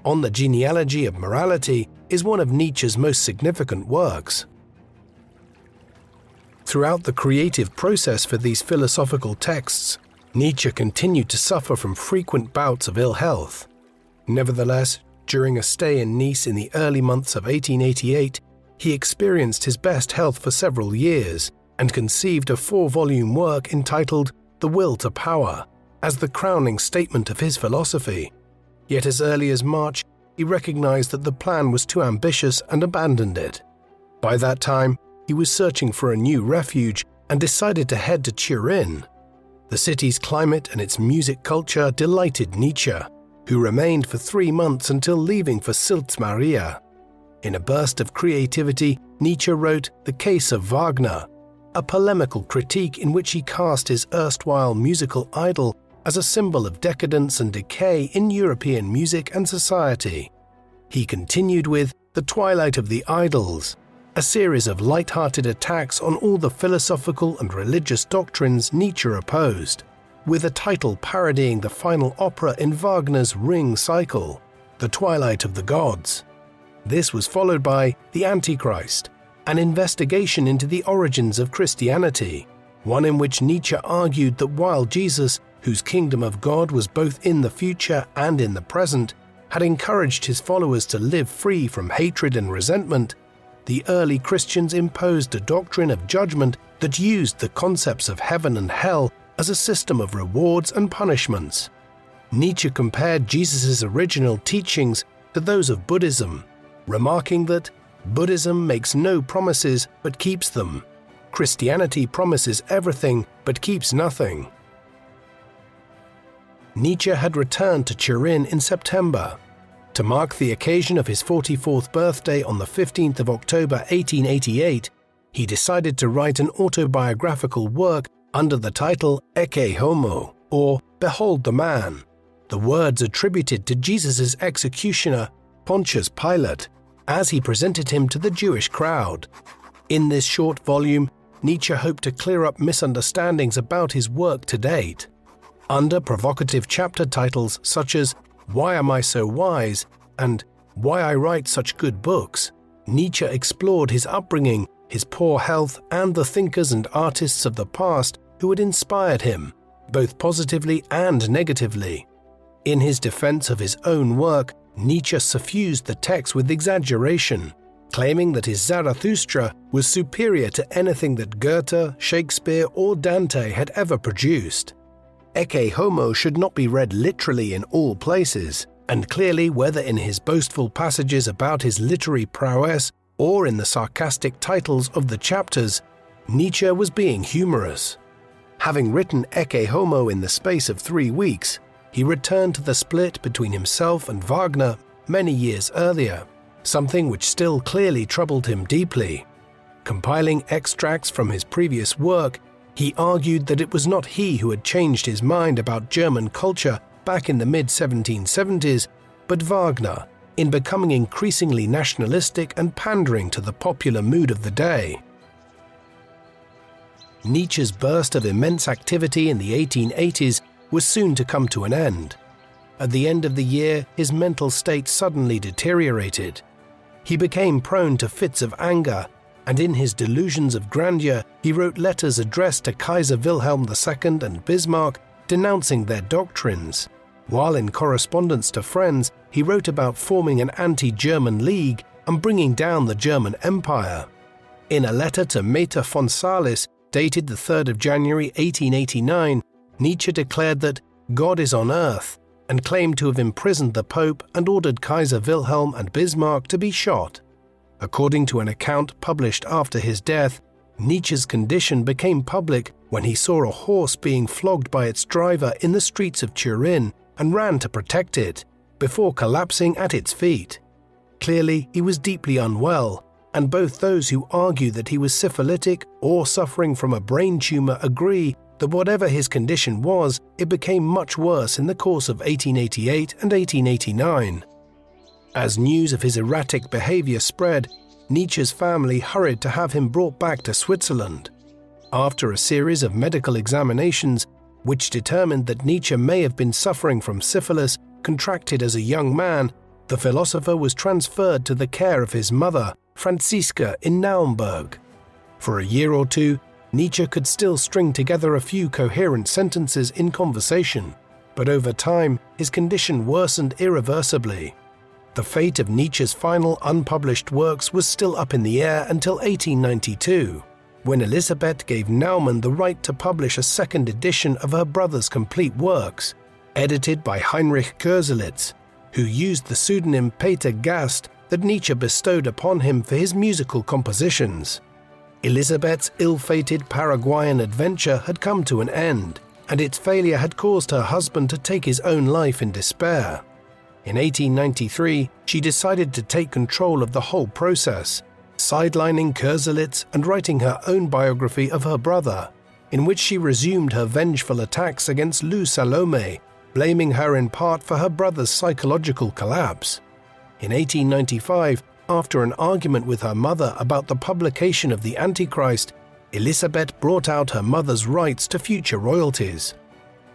On the Genealogy of Morality is one of Nietzsche's most significant works. Throughout the creative process for these philosophical texts, Nietzsche continued to suffer from frequent bouts of ill health. Nevertheless, during a stay in Nice in the early months of 1888, he experienced his best health for several years and conceived a 4-volume work entitled The Will to Power as the crowning statement of his philosophy. Yet as early as March, he recognized that the plan was too ambitious and abandoned it. By that time, he was searching for a new refuge and decided to head to Turin. The city's climate and its music culture delighted Nietzsche. who remained for 3 months until leaving for Maria. In a burst of creativity, Nietzsche wrote The Case of Wagner, a polemical critique in which he cast his erstwhile musical idol as a symbol of decadence and decay in European music and society. He continued with The Twilight of the Idols, a series of light-hearted attacks on all the philosophical and religious doctrines Nietzsche opposed, with a title parodying the final opera in Wagner's Ring cycle, The Twilight of the Gods. This was followed by The Antichrist, an investigation into the origins of Christianity, one in which Nietzsche argued that while Jesus, whose kingdom of God was both in the future and in the present, had encouraged his followers to live free from hatred and resentment, the early Christians imposed a doctrine of judgment that used the concepts of heaven and hell as a system of rewards and punishments. Nietzsche compared Jesus' original teachings to those of Buddhism, remarking that Buddhism makes no promises but keeps them. Christianity promises everything but keeps nothing. Nietzsche had returned to Turin in September. To mark the occasion of his 44th birthday on the 15th of October 1888, he decided to write an autobiographical work under the title Ecce Homo, or Behold the Man, the words attributed to Jesus' executioner, Pontius Pilate, as he presented him to the Jewish crowd. In this short volume, Nietzsche hoped to clear up misunderstandings about his work to date. Under provocative chapter titles such as Why Am I So Wise and Why I Write Such Good Books, Nietzsche explored his upbringing, his poor health, and the thinkers and artists of the past who had inspired him, both positively and negatively. In his defense of his own work, Nietzsche suffused the text with exaggeration, claiming that his Zarathustra was superior to anything that Goethe, Shakespeare, or Dante had ever produced. Ecce Homo should not be read literally in all places, and clearly whether in his boastful passages about his literary prowess or in the sarcastic titles of the chapters, Nietzsche was being humorous. Having written Ecce Homo in the space of 3 weeks, he returned to the split between himself and Wagner many years earlier, something which still clearly troubled him deeply. Compiling extracts from his previous work, he argued that it was not he who had changed his mind about German culture back in the mid-1770s, but Wagner, in becoming increasingly nationalistic and pandering to the popular mood of the day. Nietzsche's burst of immense activity in the 1880s was soon to come to an end. At the end of the year, his mental state suddenly deteriorated. He became prone to fits of anger, and in his delusions of grandeur, he wrote letters addressed to Kaiser Wilhelm II and Bismarck denouncing their doctrines. While in correspondence to friends, he wrote about forming an anti-German league and bringing down the German Empire. In a letter to Meta von Salis, dated the 3rd of January 1889, Nietzsche declared that God is on earth, and claimed to have imprisoned the Pope and ordered Kaiser Wilhelm and Bismarck to be shot. According to an account published after his death, Nietzsche's condition became public when he saw a horse being flogged by its driver in the streets of Turin and ran to protect it, before collapsing at its feet. Clearly, he was deeply unwell, and both those who argue that he was syphilitic or suffering from a brain tumor agree that whatever his condition was, it became much worse in the course of 1888 and 1889. As news of his erratic behavior spread, Nietzsche's family hurried to have him brought back to Switzerland. After a series of medical examinations, which determined that Nietzsche may have been suffering from syphilis contracted as a young man, the philosopher was transferred to the care of his mother, Franziska, in Naumburg. For a year or two, Nietzsche could still string together a few coherent sentences in conversation, but over time his condition worsened irreversibly. The fate of Nietzsche's final unpublished works was still up in the air until 1892, when Elisabeth gave Naumann the right to publish a second edition of her brother's complete works, edited by Heinrich Koselitz, who used the pseudonym Peter Gast that Nietzsche bestowed upon him for his musical compositions. Elisabeth's ill-fated Paraguayan adventure had come to an end, and its failure had caused her husband to take his own life in despair. In 1893, she decided to take control of the whole process, sidelining Koselle's and writing her own biography of her brother, in which she resumed her vengeful attacks against Lou Salome, blaming her in part for her brother's psychological collapse. In 1895, after an argument with her mother about the publication of the Antichrist, Elisabeth brought out her mother's rights to future royalties.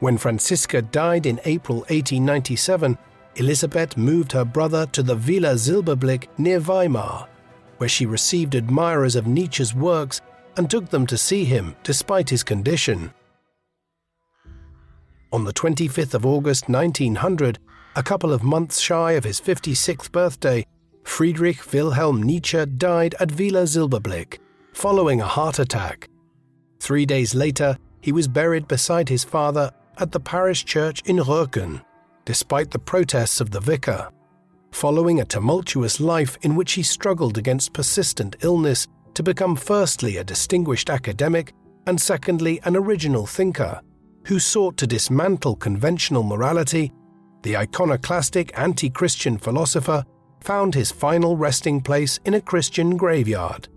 When Franziska died in April 1897, Elisabeth moved her brother to the Villa Silberblick near Weimar, where she received admirers of Nietzsche's works and took them to see him despite his condition. On the 25th of August 1900, a couple of months shy of his 56th birthday, Friedrich Wilhelm Nietzsche died at Villa Silberblick, following a heart attack. 3 days later, he was buried beside his father at the parish church in Röcken, despite the protests of the vicar. Following a tumultuous life in which he struggled against persistent illness to become firstly a distinguished academic and secondly an original thinker, who sought to dismantle conventional morality, the iconoclastic anti-Christian philosopher found his final resting place in a Christian graveyard.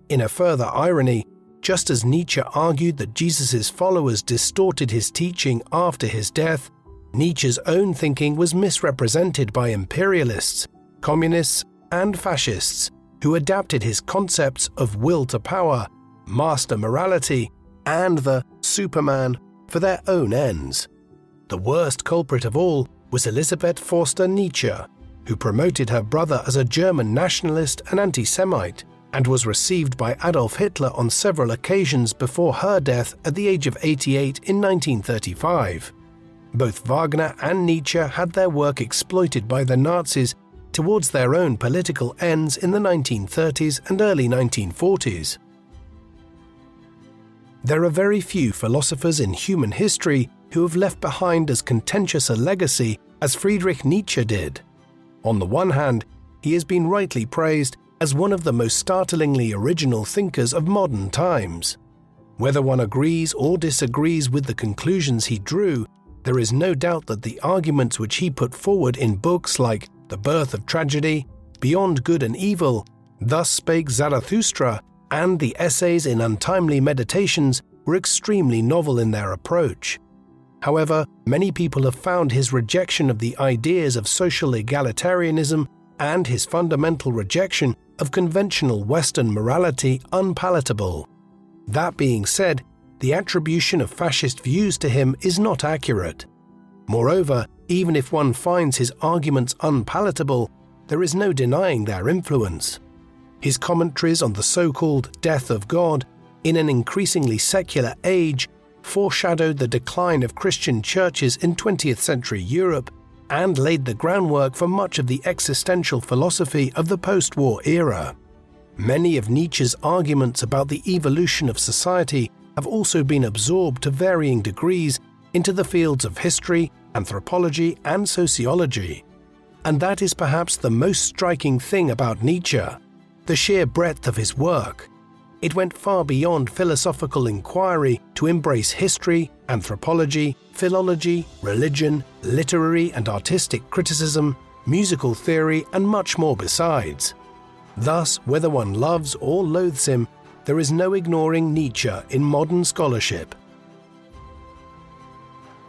In a further irony, just as Nietzsche argued that Jesus' followers distorted his teaching after his death, Nietzsche's own thinking was misrepresented by imperialists, communists, and fascists, who adapted his concepts of will to power, master morality, and the Superman for their own ends. The worst culprit of all was Elisabeth Forster Nietzsche, who promoted her brother as a German nationalist and anti-Semite, and was received by Adolf Hitler on several occasions before her death at the age of 88 in 1935. Both Wagner and Nietzsche had their work exploited by the Nazis towards their own political ends in the 1930s and early 1940s. There are very few philosophers in human history who have left behind as contentious a legacy as Friedrich Nietzsche did. On the one hand, he has been rightly praised as one of the most startlingly original thinkers of modern times. Whether one agrees or disagrees with the conclusions he drew, there is no doubt that the arguments which he put forward in books like The Birth of Tragedy, Beyond Good and Evil, Thus Spake Zarathustra, and the essays in Untimely Meditations were extremely novel in their approach. However, many people have found his rejection of the ideas of social egalitarianism and his fundamental rejection of conventional Western morality unpalatable. That being said, the attribution of fascist views to him is not accurate. Moreover, even if one finds his arguments unpalatable, there is no denying their influence. His commentaries on the so-called death of God in an increasingly secular age foreshadowed the decline of Christian churches in 20th century Europe and laid the groundwork for much of the existential philosophy of the post-war era. Many of Nietzsche's arguments about the evolution of society have also been absorbed to varying degrees into the fields of history, anthropology, and sociology. And that is perhaps the most striking thing about Nietzsche, the sheer breadth of his work. It went far beyond philosophical inquiry to embrace history, anthropology, philology, religion, literary and artistic criticism, musical theory, and much more besides. Thus, whether one loves or loathes him, there is no ignoring Nietzsche in modern scholarship.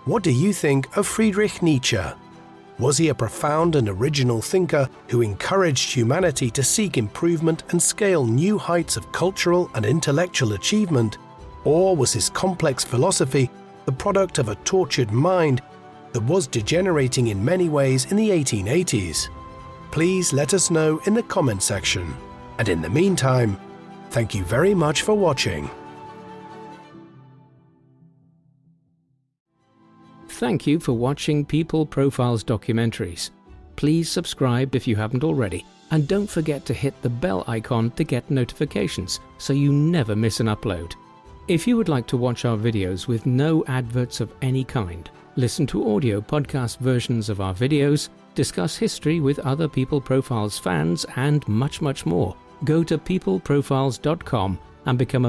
What do you think of Friedrich Nietzsche? Was he a profound and original thinker who encouraged humanity to seek improvement and scale new heights of cultural and intellectual achievement? Or was his complex philosophy the product of a tortured mind that was degenerating in many ways in the 1880s? Please let us know in the comment section. And in the meantime, thank you very much for watching. Thank you for watching People Profiles documentaries. Please subscribe if you haven't already, and don't forget to hit the bell icon to get notifications so you never miss an upload. If you would like to watch our videos with no adverts of any kind, listen to audio podcast versions of our videos, discuss history with other People Profiles fans, and much more, go to peopleprofiles.com and become a